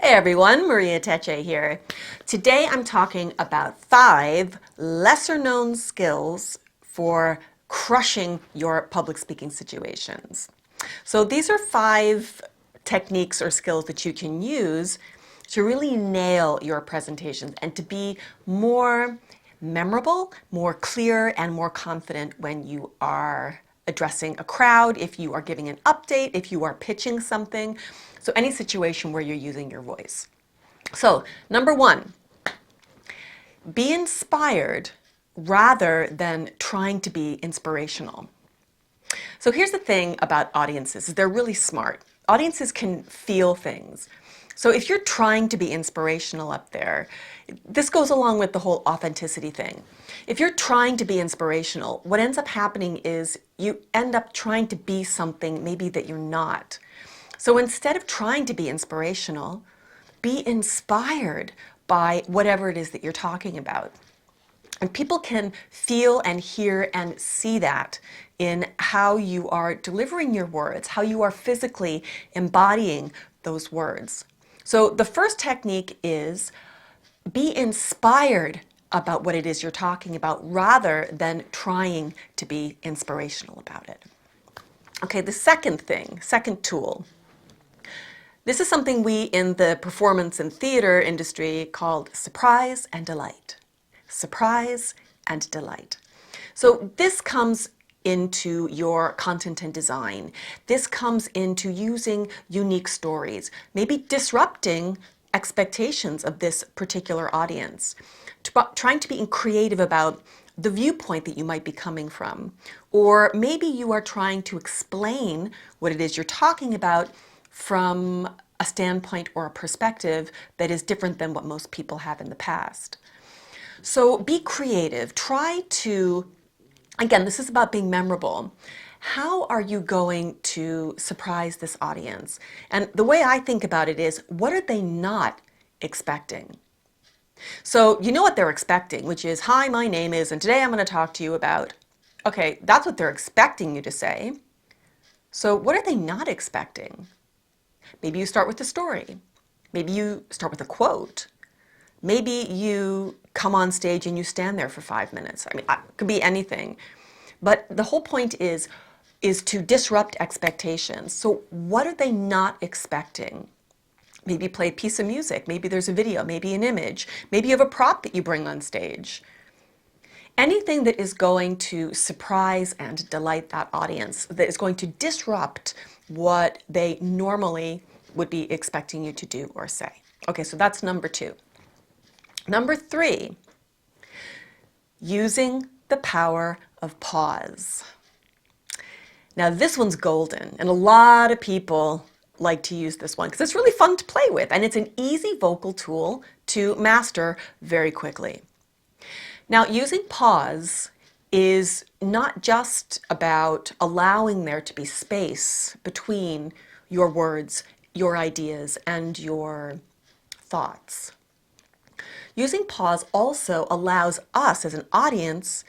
Hey everyone, 𝗕𝗓𝗘𝗘 here. Today I'm talking about 5 lesser known skills for crushing your public speaking situations. So these are 5 techniques or skills that you can use to really nail your presentations and to be more memorable, more clear, and more confident when you are addressing a crowd, if you are giving an update, if you are pitching something. So any situation where you're using your voice. So number 1, be inspired rather than trying to be inspirational. So here's the thing about audiences, they're really smart. Audiences can feel things. So if you're trying to be inspirational up there, this goes along with the whole authenticity thing. If you're trying to be inspirational, what ends up happening is you end up trying to be something maybe that you're not. So instead of trying to be inspirational, be inspired by whatever it is that you're talking about. And people can feel and hear and see that in how you are delivering your words, how you are physically embodying those words. So the first technique is be inspired about what it is you're talking about rather than trying to be inspirational about it. Okay, the second tool. This is something we in the performance and theater industry called surprise and delight. Surprise and delight. So this comes into your content and design. This comes into using unique stories, maybe disrupting expectations of this particular audience, trying to be creative about the viewpoint that you might be coming from, or maybe you are trying to explain what it is you're talking about from a standpoint or a perspective that is different than what most people have in the past. So be creative. Try to, again, this is about being memorable. How are you going to surprise this audience? And the way I think about it is, what are they not expecting? So you know what they're expecting, which is, hi, my name is, and today I'm going to talk to you about. Okay, that's what they're expecting you to say. So what are they not expecting? Maybe you start with a story. Maybe you start with a quote. Maybe you come on stage and you stand there for 5 minutes. I mean, it could be anything. But the whole point is to disrupt expectations. So what are they not expecting? Maybe you play a piece of music. Maybe there's a video, maybe an image. Maybe you have a prop that you bring on stage. Anything that is going to surprise and delight that audience, that is going to disrupt what they normally would be expecting you to do or say. Okay, so that's number 2. Number 3, using the power of pause. Now this one's golden, and a lot of people like to use this one because it's really fun to play with, and it's an easy vocal tool to master very quickly. Now, using pause is not just about allowing there to be space between your words, your ideas, and your thoughts. Using pause also allows us as an audience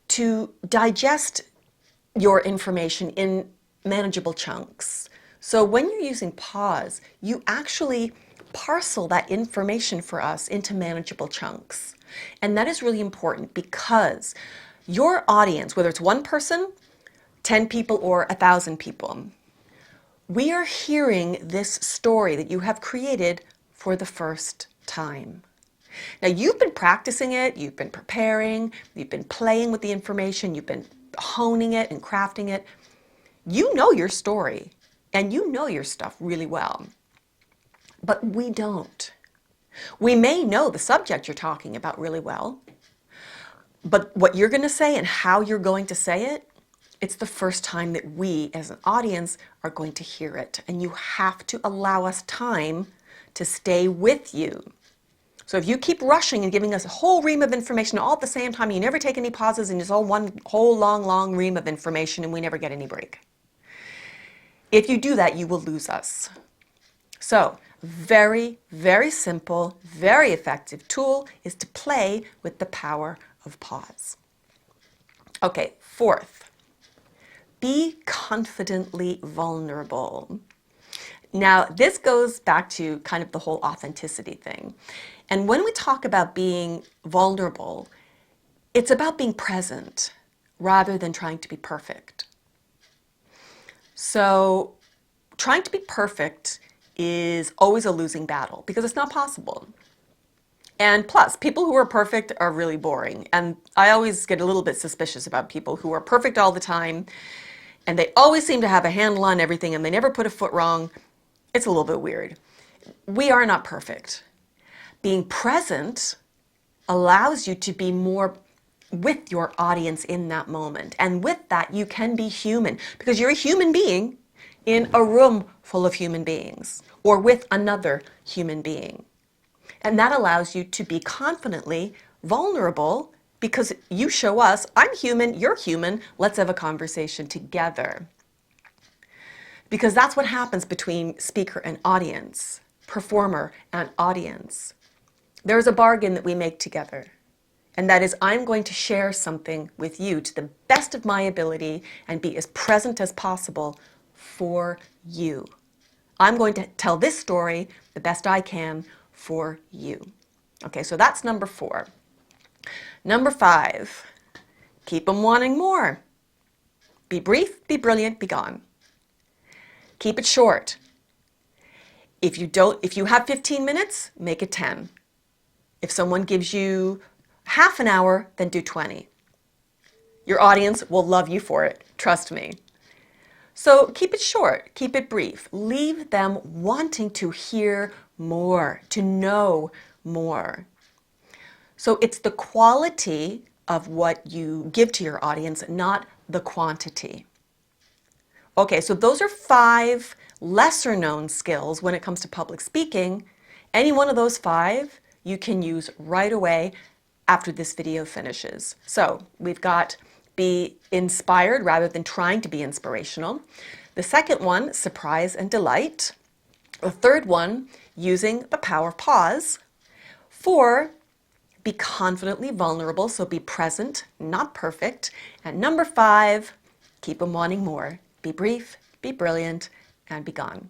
to digest your information in manageable chunks. So when you're using pause, you actually parcel that information for us into manageable chunks. And that is really important because your audience, whether it's 1 person, 10 people, or 1,000 people, we are hearing this story that you have created for the first time. Now you've been practicing it, you've been preparing, you've been playing with the information, you've been honing it and crafting it. You know your story and you know your stuff really well, but we don't. We may know the subject you're talking about really well, but what you're going to say and how you're going to say it, it's the first time that we as an audience are going to hear it. And you have to allow us time to stay with you. So if you keep rushing and giving us a whole ream of information all at the same time, you never take any pauses and it's all one whole long ream of information and we never get any break. If you do that, you will lose us. So very, very simple, very effective tool is to play with the power of pause. Okay, 4th, be confidently vulnerable. Now, this goes back to kind of the whole authenticity thing. And when we talk about being vulnerable, it's about being present rather than trying to be perfect. So trying to be perfect is always a losing battle because it's not possible. And plus, people who are perfect are really boring. And I always get a little bit suspicious about people who are perfect all the time and they always seem to have a handle on everything and they never put a foot wrong. It's a little bit weird. We are not perfect. Being present allows you to be more with your audience in that moment. And with that, you can be human because you're a human being in a room full of human beings or with another human being. And that allows you to be confidently vulnerable because you show us, I'm human, you're human, let's have a conversation together. Because that's what happens between speaker and audience, performer and audience. There's a bargain that we make together. And that is, I'm going to share something with you to the best of my ability and be as present as possible for you. I'm going to tell this story the best I can for you. Okay, so that's number 4. Number 5, keep them wanting more. Be brief, be brilliant, be gone. Keep it short. If you have 15 minutes, make it 10. If someone gives you half an hour, then do 20. Your audience will love you for it, trust me. So keep it short, keep it brief. Leave them wanting to hear more, to know more. So it's the quality of what you give to your audience, not the quantity. Okay, so those are 5 lesser known skills when it comes to public speaking. Any one of those 5 you can use right away after this video finishes. So we've got be inspired rather than trying to be inspirational. The second one, surprise and delight. The third one, using the power of pause. 4, be confidently vulnerable, so be present, not perfect. And number 5, keep them wanting more. Be brief, be brilliant, and be gone.